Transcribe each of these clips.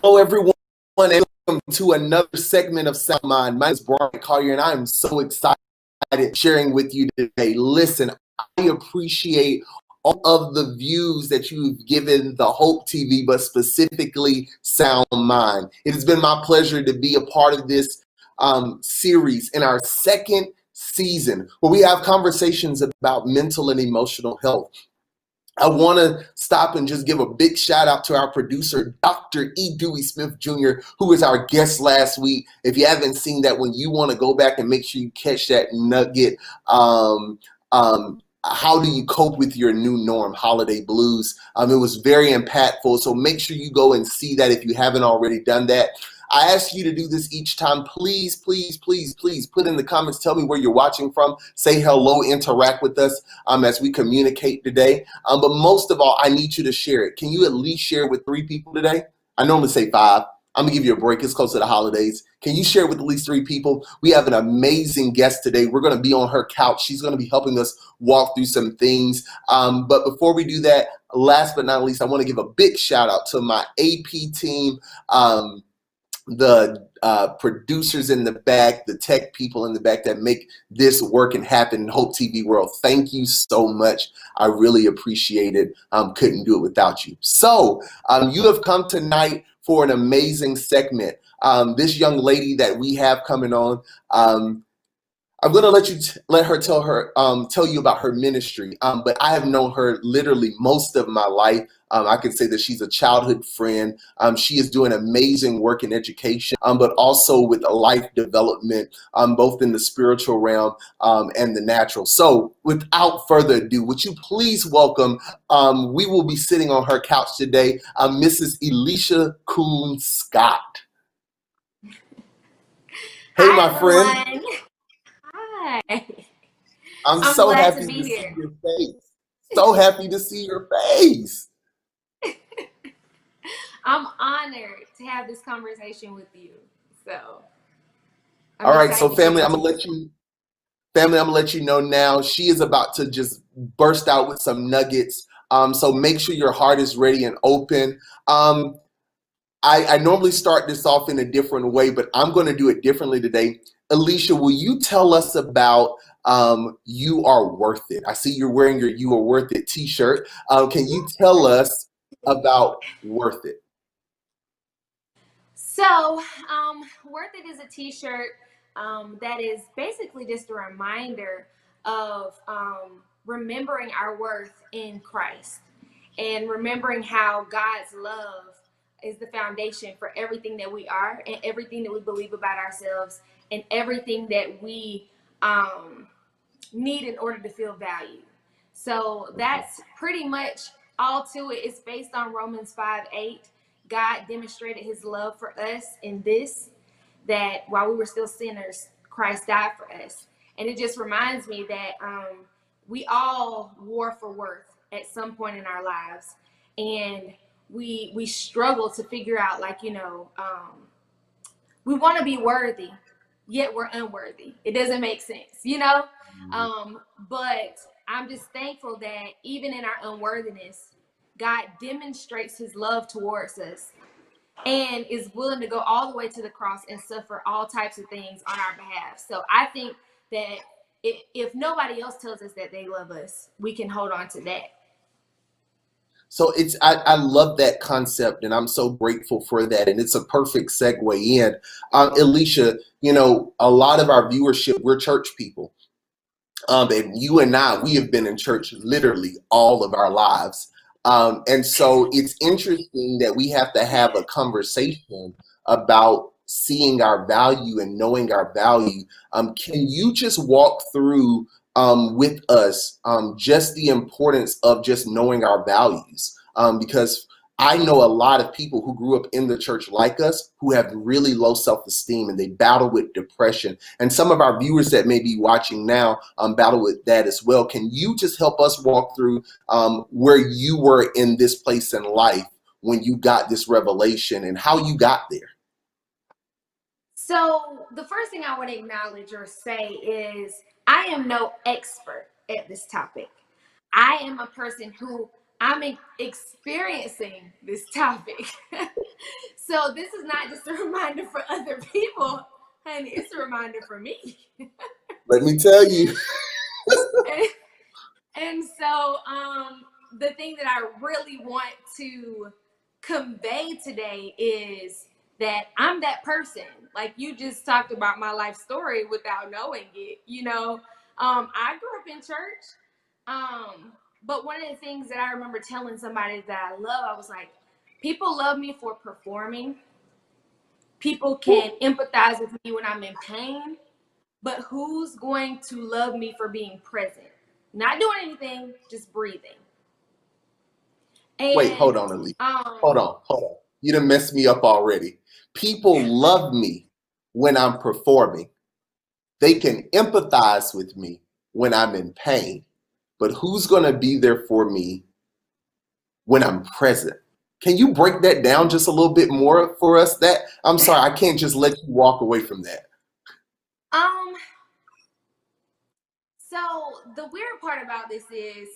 Hello, everyone, and welcome to another segment of Sound Mind. My name is Brian Collier, and I am so excited sharing with you today. Listen, I appreciate all of the views that you've given the Hope TV, but specifically Sound Mind. It has been my pleasure to be a part of this series in our second season, where we have conversations about mental and emotional health. I want to stop and just give a big shout out to our producer, Dr. E. Dewey Smith Jr., who was our guest last week. If you haven't seen that one, you want to go back and make sure you catch that nugget. How do you cope with your new norm, holiday blues? It was very impactful. So make sure you go and see that if you haven't already done that. I ask you to do this each time. Please, please, please, please put in the comments. Tell me where you're watching from. Say hello, interact with us as we communicate today. But most of all, I need you to share it. Can you at least share it with 3 people today? I normally say 5. I'm gonna give you a break. It's close to the holidays. Can you share it with at least 3 people? We have an amazing guest today. We're gonna be on her couch. She's gonna be helping us walk through some things. But before we do that, last but not least, I wanna give a big shout out to my AP team, the producers in the back, the tech people in the back that make this work and happen in Hope TV world. Thank you so much. I really appreciate it. Couldn't do it without you. So you have come tonight for an amazing segment. This young lady that we have coming on, I'm going to let her tell you about her ministry. But I have known her literally most of my life. I can say that she's a childhood friend. She is doing amazing work in education, but also with life development, both in the spiritual realm and the natural. So without further ado, would you please welcome, we will be sitting on her couch today, Mrs. Elisha Coon Scott. Hey, Hi, my friend. everyone. Hi. I'm so glad happy to be to here. see your face. So happy to see your face. I'm honored to have this conversation with you. So, All right, so excited to family, get I'm gonna let you know now. She is about to just burst out with some nuggets. So make sure your heart is ready and open. I normally start this off in a different way, but I'm going to do it differently today. Alicia, will you tell us about You Are Worth It? I see you're wearing your You Are Worth It t-shirt. Can you tell us about Worth It? So, Worth It is a t-shirt that is basically just a reminder of remembering our worth in Christ and remembering how God's love is the foundation for everything that we are and everything that we believe about ourselves and everything that we need in order to feel valued. So that's pretty much all to it. It's based on Romans 5:8. God demonstrated his love for us in this, that while we were still sinners, Christ died for us. And it just reminds me that we all war for worth at some point in our lives. And we struggle to figure out, like, we want to be worthy, yet we're unworthy. It doesn't make sense, but I'm just thankful that even in our unworthiness, God demonstrates his love towards us and is willing to go all the way to the cross and suffer all types of things on our behalf. So I think that if nobody else tells us that they love us, we can hold on to that. So I love that concept, and I'm so grateful for that, and it's a perfect segue in. Alicia, a lot of our viewership, we're church people. And you and I, we have been in church literally all of our lives. And so it's interesting that we have to have a conversation about seeing our value and knowing our value. Can you just walk through with us just the importance of just knowing our values? Because I know a lot of people who grew up in the church like us who have really low self-esteem and they battle with depression. And some of our viewers that may be watching now battle with that as well. Can you just help us walk through where you were in this place in life when you got this revelation and how you got there? So the first thing I want to acknowledge or say is I am no expert at this topic. I am a person who I'm experiencing this topic. So this is not just a reminder for other people, honey. It's a reminder for me. Let me tell you. And so the thing that I really want to convey today is that I'm that person. Like you just talked about my life story without knowing it. I grew up in church. But one of the things that I remember telling somebody that I love, I was like, people love me for performing. People can empathize with me when I'm in pain. But who's going to love me for being present? Not doing anything, just breathing. And, wait, hold on, Elise. Hold on. You done messed me up already. People love me when I'm performing. They can empathize with me when I'm in pain. But who's going to be there for me when I'm present? Can you break that down just a little bit more for us? I'm sorry, I can't just let you walk away from that. So the weird part about this is,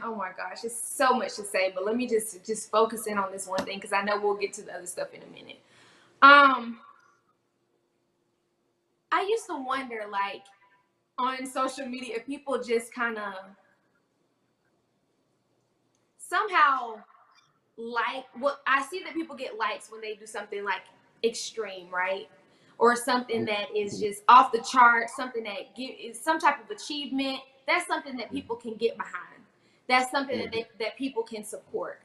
oh my gosh, it's so much to say, but let me just focus in on this one thing because I know we'll get to the other stuff in a minute. I used to wonder, like, on social media, if people just kind of somehow I see that people get likes when they do something like extreme, right? Or something that is just off the chart, something that is some type of achievement. That's something that people can get behind. That's something that people can support.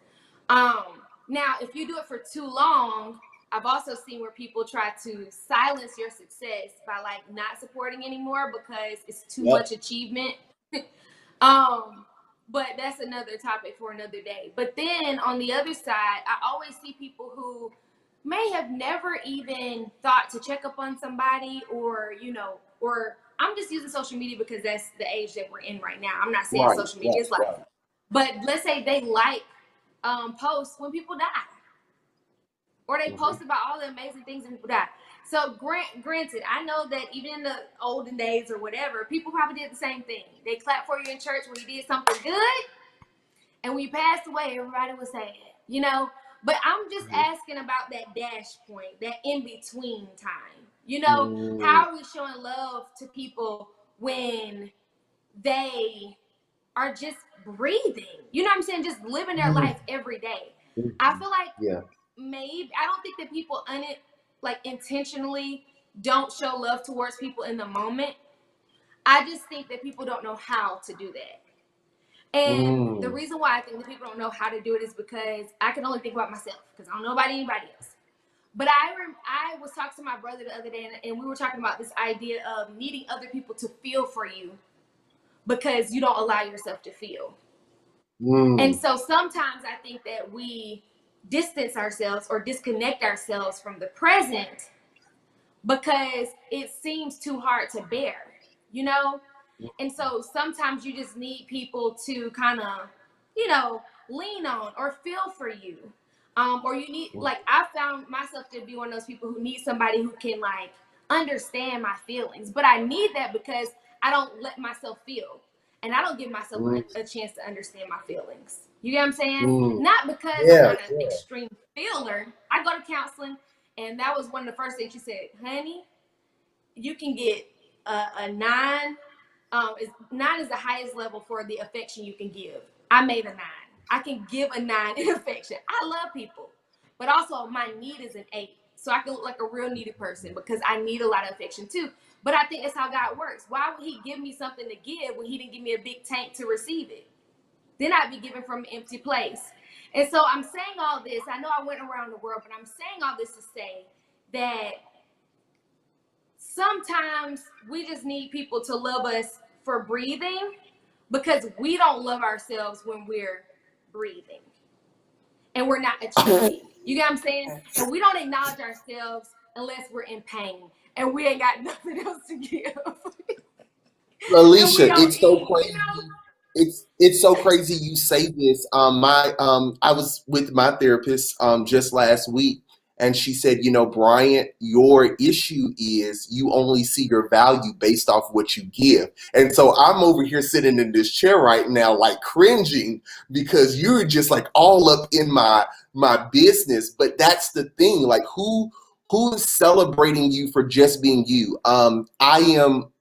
Now, if you do it for too long, I've also seen where people try to silence your success by like not supporting anymore because it's too much achievement. But that's another topic for another day. But then on the other side, I always see people who may have never even thought to check up on somebody or I'm just using social media because that's the age that we're in right now. I'm not saying social media is like, but let's say they like posts when people die. Or they post about all the amazing things when people die. So granted, I know that even in the olden days or whatever, people probably did the same thing. They clapped for you in church when you did something good. And when you passed away, everybody was sad, But I'm just asking about that dash point, that in-between time. How are we showing love to people when they are just breathing? You know what I'm saying? Just living their life every day. I feel like maybe, I don't think that people intentionally don't show love towards people in the moment. I just think that people don't know how to do that. And the reason why I think that people don't know how to do it is because I can only think about myself because I don't know about anybody else. But I was talking to my brother the other day and we were talking about this idea of needing other people to feel for you because you don't allow yourself to feel. And so sometimes I think that we distance ourselves or disconnect ourselves from the present because it seems too hard to bear, And so sometimes you just need people to kind of, lean on or feel for you. Or you need, like, I found myself to be one of those people who need somebody who can, like, understand my feelings. But I need that because I don't let myself feel. And I don't give myself a chance to understand my feelings. You get what I'm saying? Not because I'm not an extreme feeler. I go to counseling, and that was one of the first things she said, honey, you can get a 9. 9 is the highest level for the affection you can give. I made a 9. I can give a 9 in affection. I love people, but also my need is an 8. So I can look like a real needy person because I need a lot of affection too. But I think that's how God works. Why would he give me something to give when he didn't give me a big tank to receive it? Then I'd be giving from an empty place. And so I'm saying all this. I know I went around the world, but I'm saying all this to say that sometimes we just need people to love us for breathing because we don't love ourselves when we're breathing and we're not achieving. You get what I'm saying? And we don't acknowledge ourselves unless we're in pain and we ain't got nothing else to give. Alicia, it's so crazy. It's so crazy you say this. I was with my therapist just last week, And she said, you know, Bryant, your issue is you only see your value based off what you give. And so I'm over here sitting in this chair right now, like cringing because you're just like all up in my business. But that's the thing, like who is celebrating you for just being you? I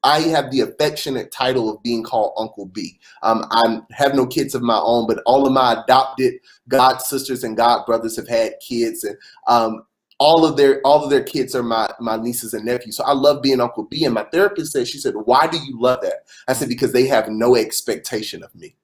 have the affectionate title of being called Uncle B. I have no kids of my own, but all of my adopted god sisters and god brothers have had kids, and all of their kids are my nieces and nephews. So I love being Uncle B. And my therapist said, she said, why do you love that? I said, because they have no expectation of me.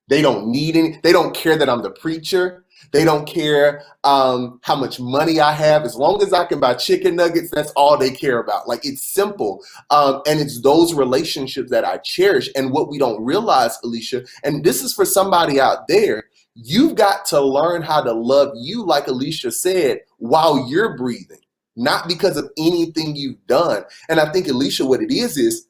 They don't need any, they don't care that I'm the preacher. They don't care how much money I have. As long as I can buy chicken nuggets, that's all they care about. Like, it's simple. And it's those relationships that I cherish. And what we don't realize, Alicia, and this is for somebody out there, you've got to learn how to love you, like Alicia said, while you're breathing, not because of anything you've done. And I think, Alicia, what it is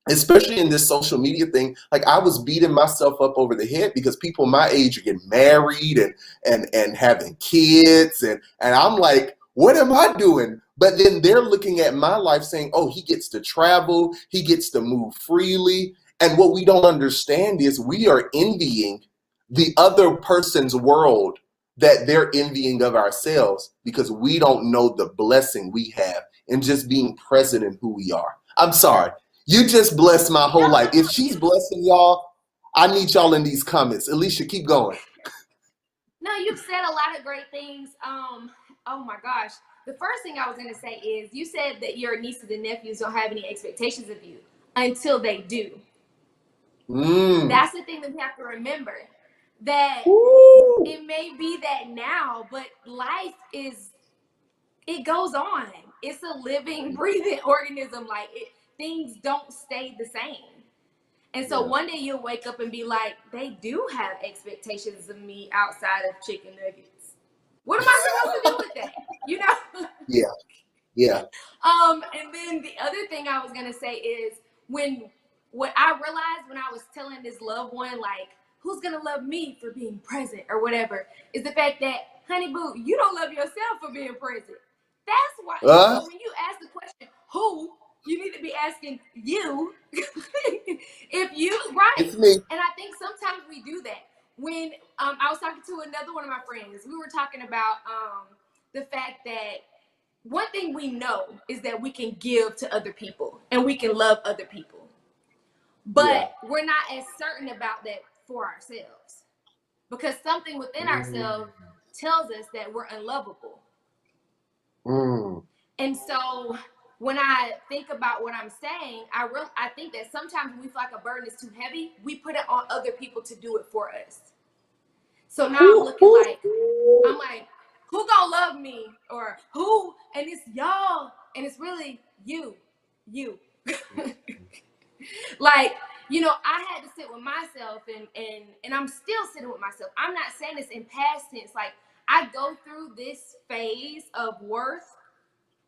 especially in this social media thing, like I was beating myself up over the head because people my age are getting married and having kids, and I'm like, what am I doing? But then they're looking at my life saying, oh, he gets to travel, he gets to move freely. And what we don't understand is we are envying the other person's world that they're envying of ourselves, because we don't know the blessing we have in just being present in who we are. I'm sorry. You just blessed my whole life. If she's blessing y'all, I need y'all in these comments. Alicia, keep going. No, you've said a lot of great things. Oh my gosh. The first thing I was going to say is you said that your nieces and nephews don't have any expectations of you until they do. That's the thing that we have to remember, that it may be that now, but life it goes on. It's a living, breathing organism. Like, things don't stay the same. And so one day you'll wake up and be like, they do have expectations of me outside of chicken nuggets. What am I supposed to do with that? You know? Yeah. And then the other thing I was gonna say is what I realized when I was telling this loved one, like, who's gonna love me for being present or whatever, is the fact that, honey boo, you don't love yourself for being present. That's why. So when you ask the question, who, you need to be asking you. If you, right. It's me. And I think sometimes we do that. When I was talking to another one of my friends, we were talking about the fact that one thing we know is that we can give to other people and we can love other people. But we're not as certain about that for ourselves, because something within ourselves tells us that we're unlovable. And so when I think about what I'm saying, I think that sometimes when we feel like a burden is too heavy, we put it on other people to do it for us. So now I'm looking like, who gonna love me? Or who? And it's y'all, and it's really you. Like, you know, I had to sit with myself, and I'm still sitting with myself. I'm not saying this in past tense. Like, I go through this phase of worth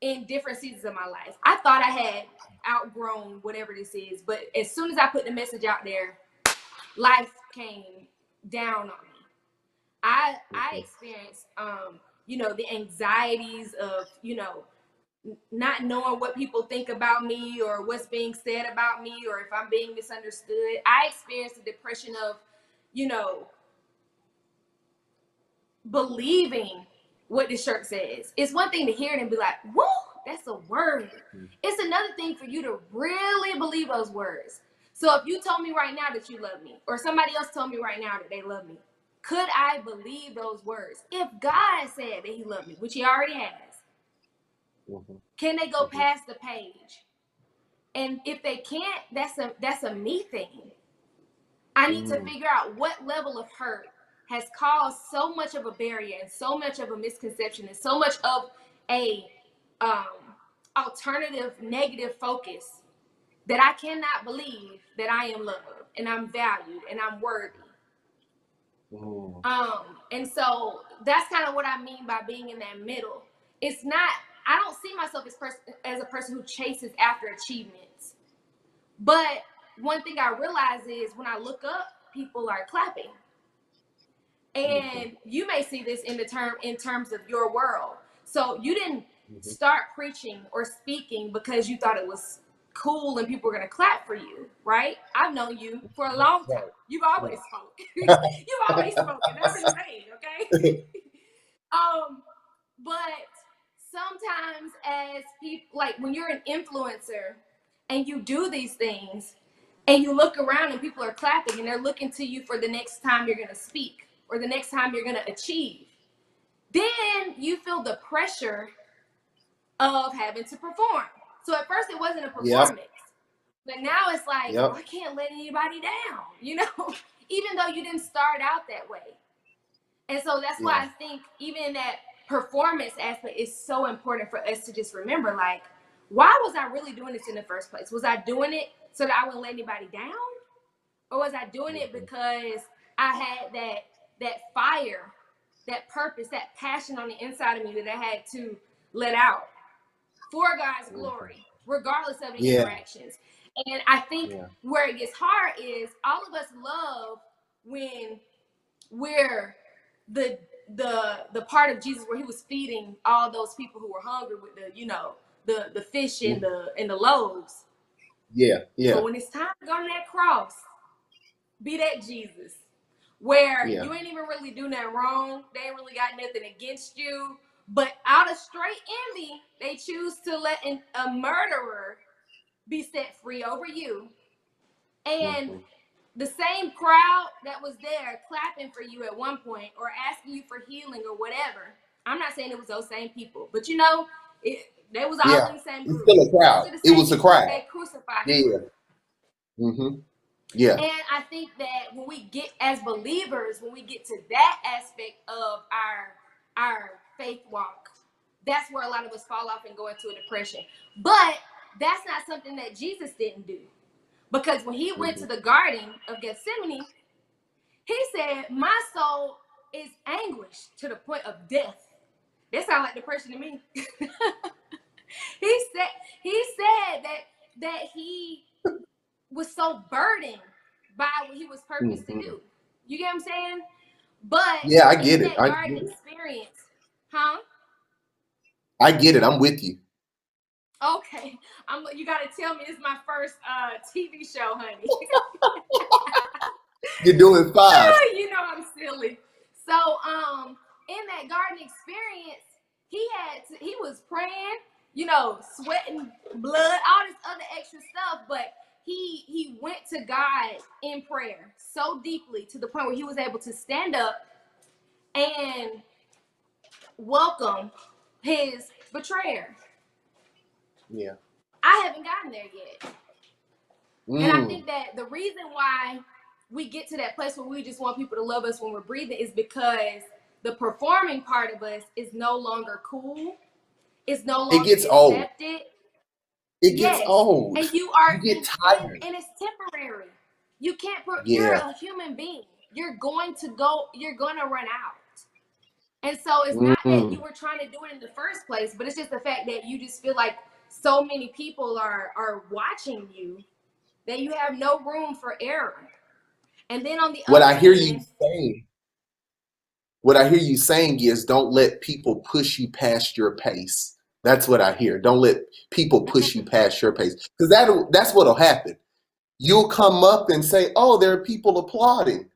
in different seasons of my life. I thought I had outgrown whatever this is, but as soon as I put the message out there, life came down on me. I experienced, you know, the anxieties of, you know, not knowing what people think about me or what's being said about me or if I'm being misunderstood. I experienced the depression of, you know, believing what the shirt says. It's one thing to hear it and be like, whoa, that's a word. It's another thing for you to really believe those words. So if you told me right now that you love me, or somebody else told me right now that they love me, could I believe those words? If God said that he loved me, which he already has, can they go past the page? And if they can't, that's a me thing. I need to figure out what level of hurt has caused so much of a barrier and so much of a misconception and so much of a alternative negative focus that I cannot believe that I am loved and I'm valued and I'm worthy. And so that's kind of what I mean by being in that middle. It's not, I don't see myself as a person who chases after achievements. But one thing I realize is when I look up, people are clapping. And you may see this in terms of your world. So you didn't start preaching or speaking because you thought it was cool and people were going to clap for you, right? I've known you for a long time. You've always spoken. You've always spoken. That's what I'm saying, okay? But sometimes as people, like when you're an influencer and you do these things and you look around and people are clapping and they're looking to you for the next time you're going to speak or the next time you're going to achieve, then you feel the pressure of having to perform. So at first it wasn't a performance, but now it's like, oh, I can't let anybody down, you know, even though you didn't start out that way. And so that's why I think even in that performance aspect, it's so important for us to just remember, like, why was I really doing this in the first place? Was I doing it so that I wouldn't let anybody down? Or was I doing it because I had that fire, that purpose, that passion on the inside of me that I had to let out for God's glory, regardless of the interactions? And I think where it gets hard is all of us love when we're the part of Jesus where he was feeding all those people who were hungry with the fish and the loaves. But when it's time to go to that cross, be that Jesus, where you ain't even really do nothing wrong. They ain't really got nothing against you. But out of straight envy, they choose to let a murderer be set free over you. And the same crowd that was there clapping for you at one point or asking you for healing or whatever. I'm not saying it was those same people, but they was all in the same group. It's still a crowd. It was a crowd. They crucified him. And I think that when we get as believers, when we get to that aspect of our faith walk, that's where a lot of us fall off and go into a depression. But that's not something that Jesus didn't do. Because when he went to the Garden of Gethsemane, he said, my soul is anguished to the point of death. That sounds like depression to me. He said that he was so burdened by what he was purposed to do. You get what I'm saying? But I get it. That garden experience, I get it. I'm with you. Okay, you got to tell me this is my first TV show, honey. You're doing fine. You know I'm silly. So, in that garden experience, he was praying, sweating blood, all this other extra stuff, but he went to God in prayer so deeply to the point where he was able to stand up and welcome his betrayer. I haven't gotten there yet. And I think that the reason why we get to that place where we just want people to love us when we're breathing is because the performing part of us is no longer cool. It's no longer accepted. Old. It gets old. And you get tired. And it's temporary. You can't you're a human being. You're going to run out. And so it's not that you were trying to do it in the first place, but it's just the fact that you just feel like so many people are watching you that you have no room for error. And then on the what I hear you saying is don't let people push you past your pace. That's what I hear. Don't let people push you past your pace, because that's what'll happen. You'll come up and say, oh, there are people applauding.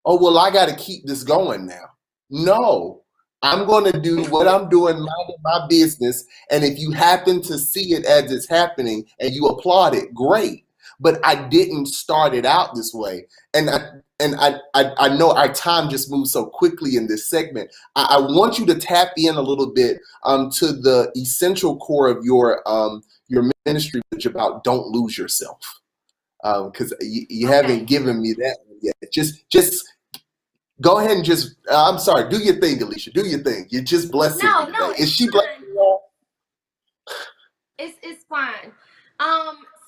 Oh, well, I got to keep this going now. No, I'm going to do what I'm doing, minding my business. And if you happen to see it as it's happening and you applaud it, great. But I didn't start it out this way. And I know our time just moves so quickly in this segment. I want you to tap in a little bit to the essential core of your ministry, which about don't lose yourself. Because you haven't given me that one yet. Just go ahead and I'm sorry, do your thing, Alicia. Do your thing. You're just blessing me today. Is she blessing you all? It's fine.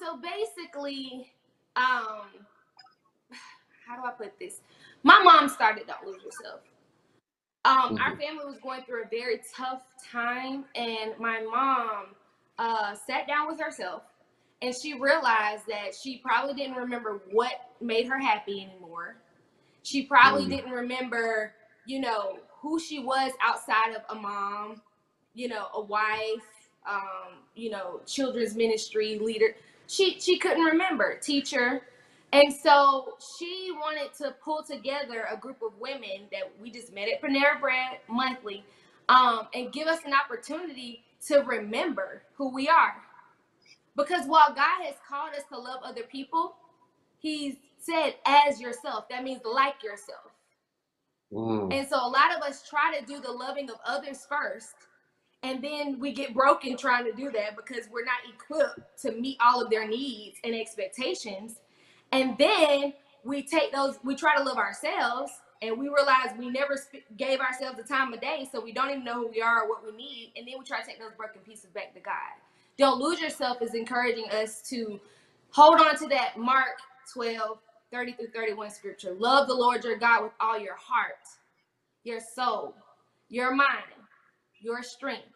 So basically, how do I put this? My mom started Don't Lose Yourself. Our family was going through a very tough time, and my mom sat down with herself, and she realized that she probably didn't remember what made her happy anymore. She probably didn't remember who she was outside of a mom, a wife, children's ministry leader. She couldn't remember, teacher. And so she wanted to pull together a group of women that we just met at Panera Bread monthly, and give us an opportunity to remember who we are. Because while God has called us to love other people, He said, as yourself. That means like yourself. And so a lot of us try to do the loving of others first, and then we get broken trying to do that because we're not equipped to meet all of their needs and expectations. And then we try to love ourselves, and we realize we never gave ourselves the time of day, so we don't even know who we are or what we need. And then we try to take those broken pieces back to God. Don't Lose Yourself is encouraging us to hold on to that Mark 12:30-31 scripture. Love the Lord your God with all your heart, your soul, your mind, your strength.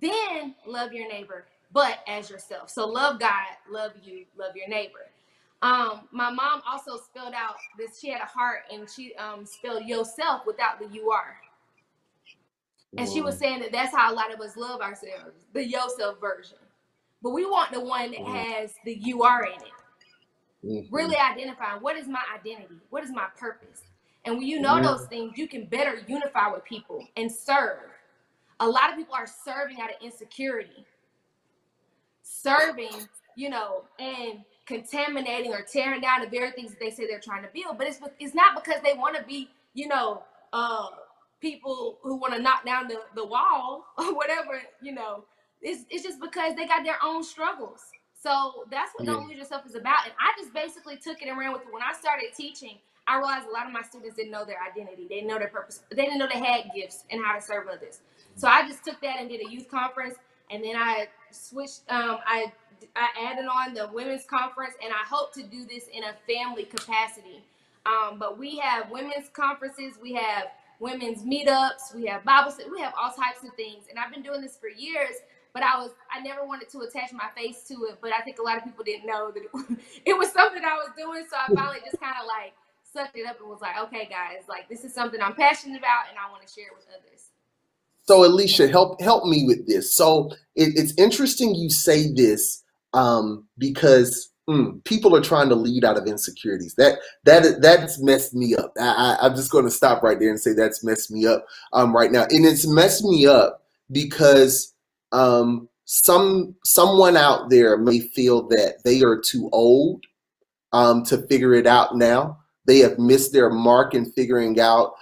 Then love your neighbor, but as yourself. So love God, love you, love your neighbor. My mom also spelled out this. She had a heart, and she spelled yourself without the "you-are." And she was saying that that's how a lot of us love ourselves, the yourself version. But we want the one that has the "you-are" in it. Really identifying, what is my identity? What is my purpose? And when you know those things, you can better unify with people and serve. A lot of people are serving out of insecurity, serving, and contaminating or tearing down the very things that they say they're trying to build. But it's not because they want to be, people who want to knock down the wall or whatever, it's just because they got their own struggles. So that's what Don't Lose Yourself is about. And I just basically took it and ran with it. When I started teaching, I realized a lot of my students didn't know their identity. They didn't know their purpose. They didn't know they had gifts and how to serve others. So I just took that and did a youth conference. And then I switched, I added on the women's conference, and I hope to do this in a family capacity. But we have women's conferences, we have women's meetups, we have Bible study, we have all types of things. And I've been doing this for years, but I never wanted to attach my face to it. But I think a lot of people didn't know that it was something I was doing. So I finally just kind of like sucked it up and was like, okay, guys, like this is something I'm passionate about, and I want to share it with others. So Alicia, help me with this. So it's interesting you say this, because people are trying to lead out of insecurities. That's messed me up. I'm just going to stop right there and say that's messed me up right now, and it's messed me up because someone out there may feel that they are too old to figure it out now. They have missed their mark in figuring out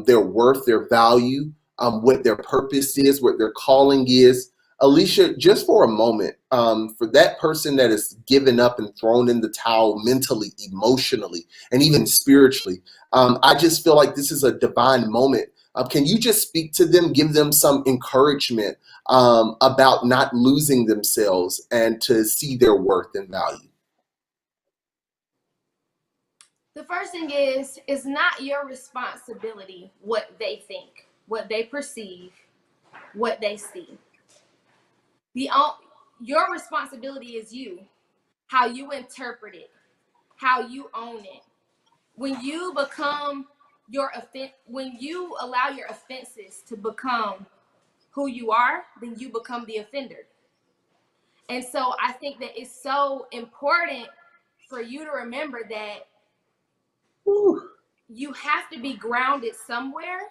their worth, their value, what their purpose is, what their calling is. Alicia, just for a moment, for that person that is given up and thrown in the towel mentally, emotionally, and even spiritually, I just feel like this is a divine moment. Can you just speak to them, give them some encouragement about not losing themselves and to see their worth and value? The first thing is, it's not your responsibility what they think, what they perceive, what they see. Your responsibility is you, how you interpret it, how you own it. When you when you allow your offenses to become who you are, then you become the offender. And so I think that it's so important for you to remember that you have to be grounded somewhere,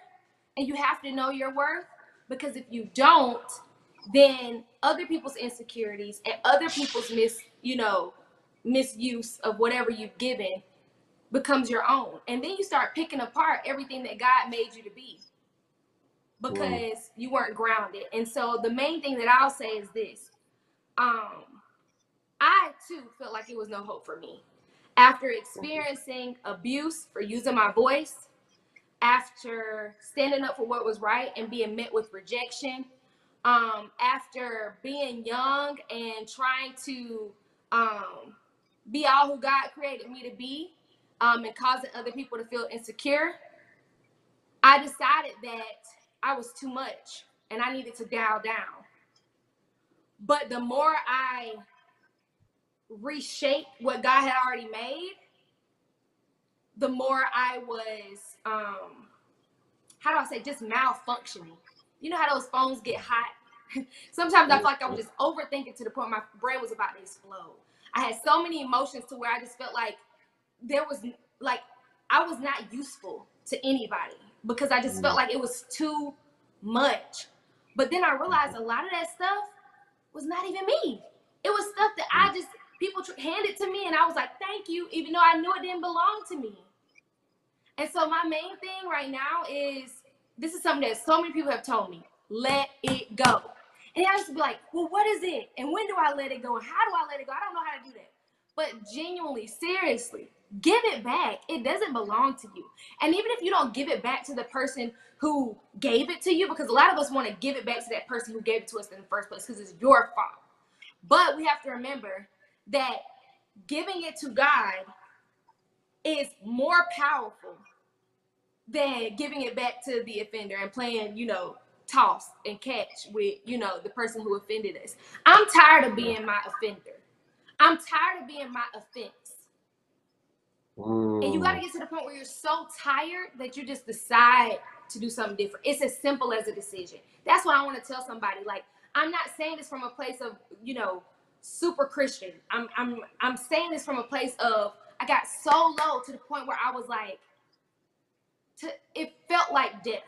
and you have to know your worth, because if you don't, then other people's insecurities and other people's misuse of whatever you've given becomes your own. And then you start picking apart everything that God made you to be because you weren't grounded. And so the main thing that I'll say is this. I too felt like it was no hope for me. After experiencing abuse for using my voice, after standing up for what was right and being met with rejection, after being young and trying to be all who God created me to be, and causing other people to feel insecure, I decided that I was too much and I needed to dial down. But the more I reshaped what God had already made, the more I was how do I say, just malfunctioning. You know how those phones get hot? Sometimes I felt like I was just overthinking to the point my brain was about to explode. I had so many emotions to where I just felt like there was, like, I was not useful to anybody because I just felt like it was too much. But then I realized a lot of that stuff was not even me. It was stuff that I just, people handed to me and I was like, thank you, even though I knew it didn't belong to me. And so my main thing right now is, this is something that so many people have told me, let it go. And I used to be like, well, what is it? And when do I let it go? And how do I let it go? I don't know how to do that. But genuinely, seriously, give it back. It doesn't belong to you. And even if you don't give it back to the person who gave it to you, because a lot of us want to give it back to that person who gave it to us in the first place because it's your fault. But we have to remember that giving it to God is more powerful than giving it back to the offender and playing, toss and catch with, the person who offended us. I'm tired of being my offender. I'm tired of being my offense. And you got to get to the point where you're so tired that you just decide to do something different. It's as simple as a decision. That's what I want to tell somebody. Like, I'm not saying this from a place of, super Christian. I'm saying this from a place of, I got so low to the point where I was like, it felt like death.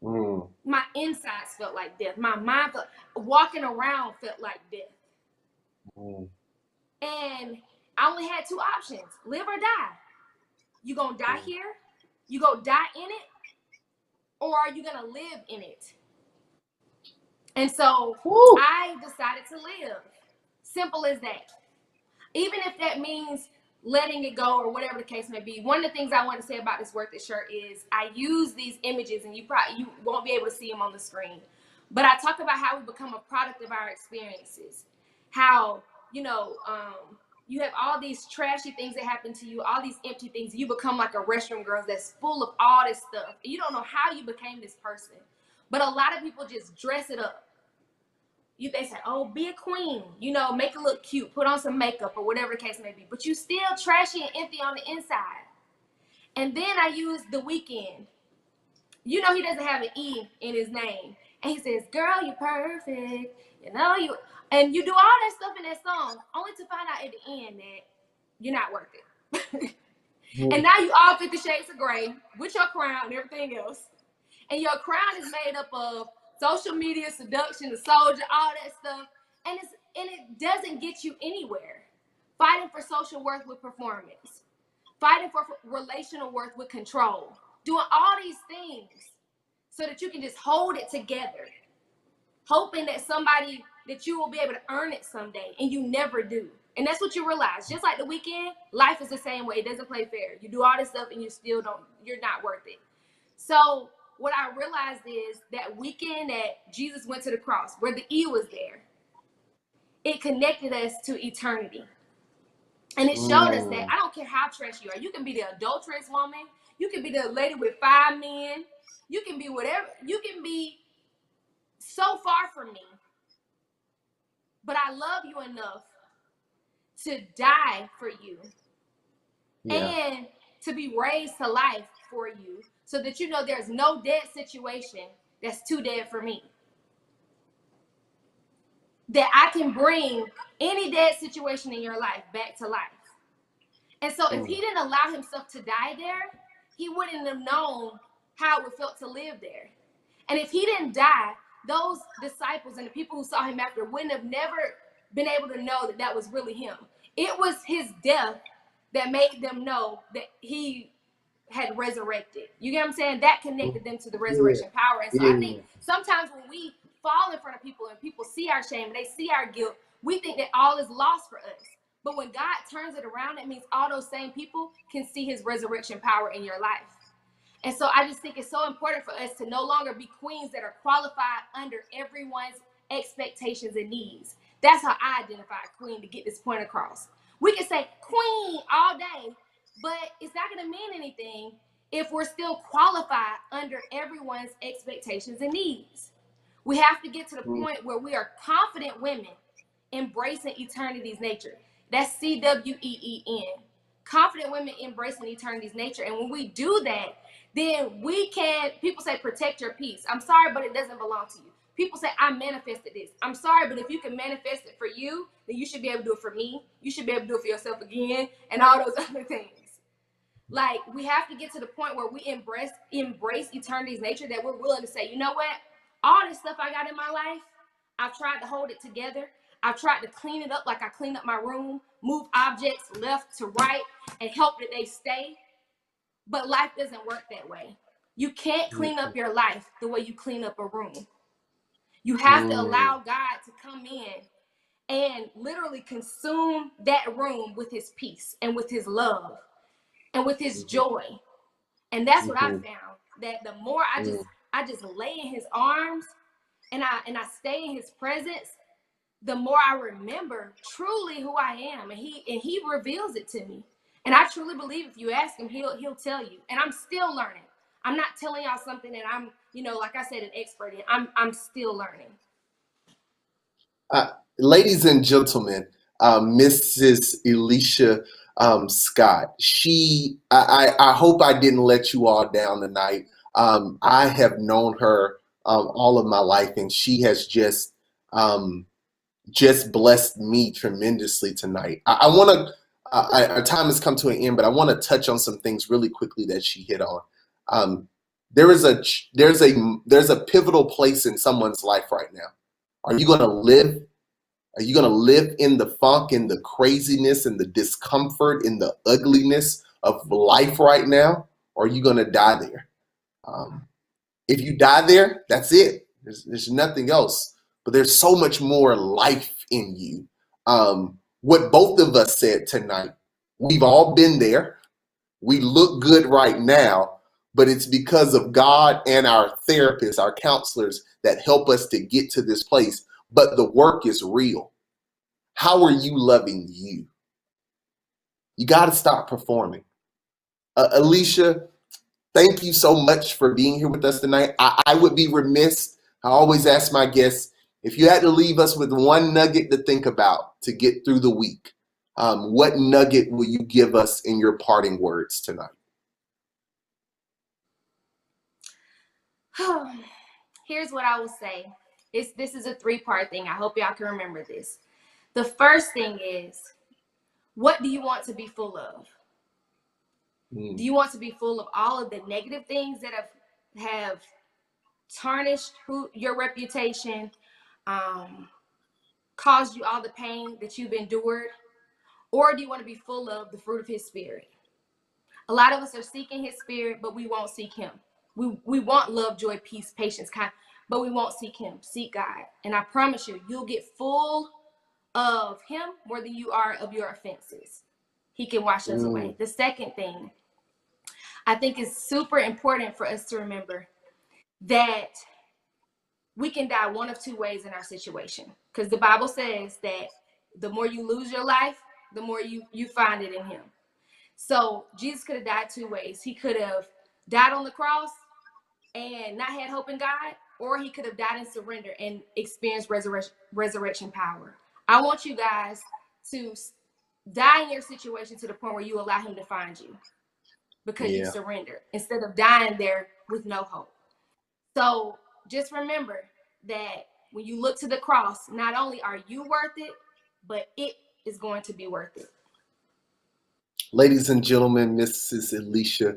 My insides felt like death. My mind walking around felt like death. And I only had two options: live or die. You gonna die here? You gonna die in it? Or are you gonna live in it? And so I decided to live. Simple as that. Even if that means letting it go or whatever the case may be. One of the things I want to say about this Worth It shirt is I use these images, and you won't be able to see them on the screen, but I talk about how we become a product of our experiences. How, you have all these trashy things that happen to you, all these empty things. You become like a restroom girl that's full of all this stuff. You don't know how you became this person. But a lot of people just dress it up. They say, oh, be a queen, make it look cute, put on some makeup or whatever the case may be. But you still trashy and empty on the inside. And then I use The Weeknd. He doesn't have an E in his name. And he says, girl, you're perfect. And you do all that stuff in that song, only to find out at the end that you're not worth it. And now you all 50 Shades of Grey with your crown and everything else. And your crown is made up of social media, seduction, the soldier, all that stuff. And it doesn't get you anywhere. Fighting for social worth with performance. Fighting for relational worth with control. Doing all these things so that you can just hold it together. Hoping that you will be able to earn it someday, and you never do. And that's what you realize. Just like The Weeknd, life is the same way. It doesn't play fair. You do all this stuff and you're not worth it. So what I realized is that weekend that Jesus went to the cross, where the E was there, it connected us to eternity. And it showed us that I don't care how trashy you are. You can be the adulterous woman. You can be the lady with 5 men. You can be whatever. You can be so far from me. But I love you enough to die for you. And to be raised to life for you, so that there's no dead situation that's too dead for me. That I can bring any dead situation in your life back to life. And so if he didn't allow himself to die there, he wouldn't have known how it felt to live there. And if he didn't die, those disciples and the people who saw him after wouldn't have never been able to know that was really him. It was his death that made them know that he had resurrected. You get what I'm saying? That connected them to the resurrection power. And so I think sometimes when we fall in front of people and people see our shame and they see our guilt, we think that all is lost for us. But when God turns it around, it means all those same people can see his resurrection power in your life. And so I just think it's so important for us to no longer be queens that are qualified under everyone's expectations and needs. That's how I identify a queen, to get this point across. We can say queen all day, but it's not going to mean anything if we're still qualified under everyone's expectations and needs. We have to get to the point where we are confident women embracing eternity's nature. That's CWEEN. Confident women embracing eternity's nature. And when we do that, then we can, people say, protect your peace. I'm sorry, but it doesn't belong to you. People say, I manifested this. I'm sorry, but if you can manifest it for you, then you should be able to do it for me. You should be able to do it for yourself again, and all those other things. Like, we have to get to the point where we embrace eternity's nature, that we're willing to say, you know what? All this stuff I got in my life, I've tried to hold it together. I've tried to clean it up like I cleaned up my room, move objects left to right, and help that they stay. But life doesn't work that way. You can't clean up your life the way you clean up a room. You have to allow God to come in and literally consume that room with his peace and with his love and with his joy. And that's what I found, that the more I just lay in his arms and I stay in his presence, the more I remember truly who I am, and he reveals it to me. And I truly believe if you ask him, he'll tell you. And I'm still learning. I'm not telling y'all something that I'm, like I said, an expert in. I'm still learning. Ladies and gentlemen, Mrs. Elisha Scott. I hope I didn't let you all down tonight. I have known her all of my life, and she has just blessed me tremendously tonight. I want to. Our time has come to an end, but I want to touch on some things really quickly that she hit on. There's a pivotal place in someone's life right now. Are you going to live? Are you going to live in the funk, in the craziness, in the discomfort, in the ugliness of life right now? Or are you going to die there? If you die there, that's it. There's nothing else. But there's so much more life in you. What both of us said tonight, we've all been there. We look good right now, but it's because of God and our therapists, our counselors, that help us to get to this place. But the work is real. How are you loving you? You got to stop performing. Alicia, thank you so much for being here with us tonight. I would be remiss. I always ask my guests, if you had to leave us with one nugget to think about to get through the week, what nugget will you give us in your parting words tonight? Here's what I will say. This is a 3-part thing. I hope y'all can remember this. The first thing is, what do you want to be full of? Do you want to be full of all of the negative things that have tarnished your reputation, caused you all the pain that you've endured? Or do you want to be full of the fruit of his spirit? A lot of us are seeking his spirit, but we won't seek him. We want love, joy, peace, patience, kind, but we won't seek him. Seek God. And I promise you, you'll get full of him more than you are of your offenses. He can wash us away. The second thing I think is super important for us to remember, that we can die one of 2 ways in our situation. Because the Bible says that the more you lose your life, the more you find it in him. So Jesus could have died 2 ways. He could have died on the cross and not had hope in God, or he could have died in surrender and experienced resurrection power. I want you guys to die in your situation to the point where you allow him to find you, because you surrender, instead of dying there with no hope. So just remember that when you look to the cross, not only are you worth it, but it is going to be worth it. Ladies and gentlemen, Mrs. Elisha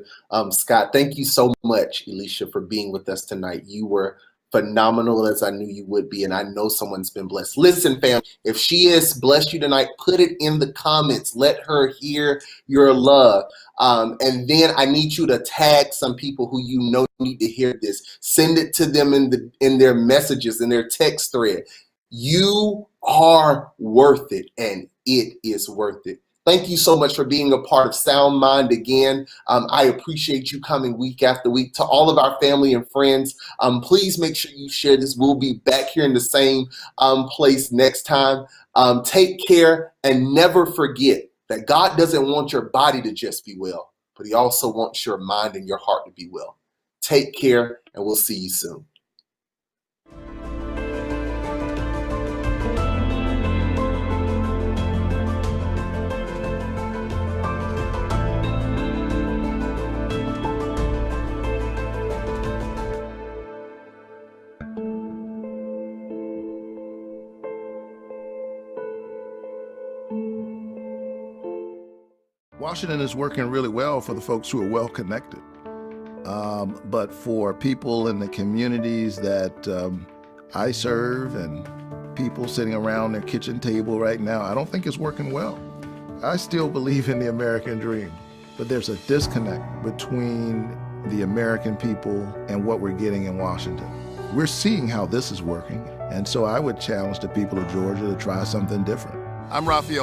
Scott, thank you so much, Elisha, for being with us tonight. You were phenomenal, as I knew you would be, and I know someone's been blessed. Listen, fam, if she has blessed you tonight, put it in the comments. Let her hear your love. And then I need you to tag some people who you know need to hear this. Send it to them in their messages, in their text thread. You are worth it, and it is worth it. Thank you so much for being a part of Sound Mind again. I appreciate you coming week after week. To all of our family and friends, please make sure you share this. We'll be back here in the same place next time. Take care, and never forget that God doesn't want your body to just be well, but he also wants your mind and your heart to be well. Take care, and we'll see you soon. Washington is working really well for the folks who are well connected. But for people in the communities that I serve and people sitting around their kitchen table right now, I don't think it's working well. I still believe in the American dream, but there's a disconnect between the American people and what we're getting in Washington. We're seeing how this is working, and so I would challenge the people of Georgia to try something different. I'm Raphael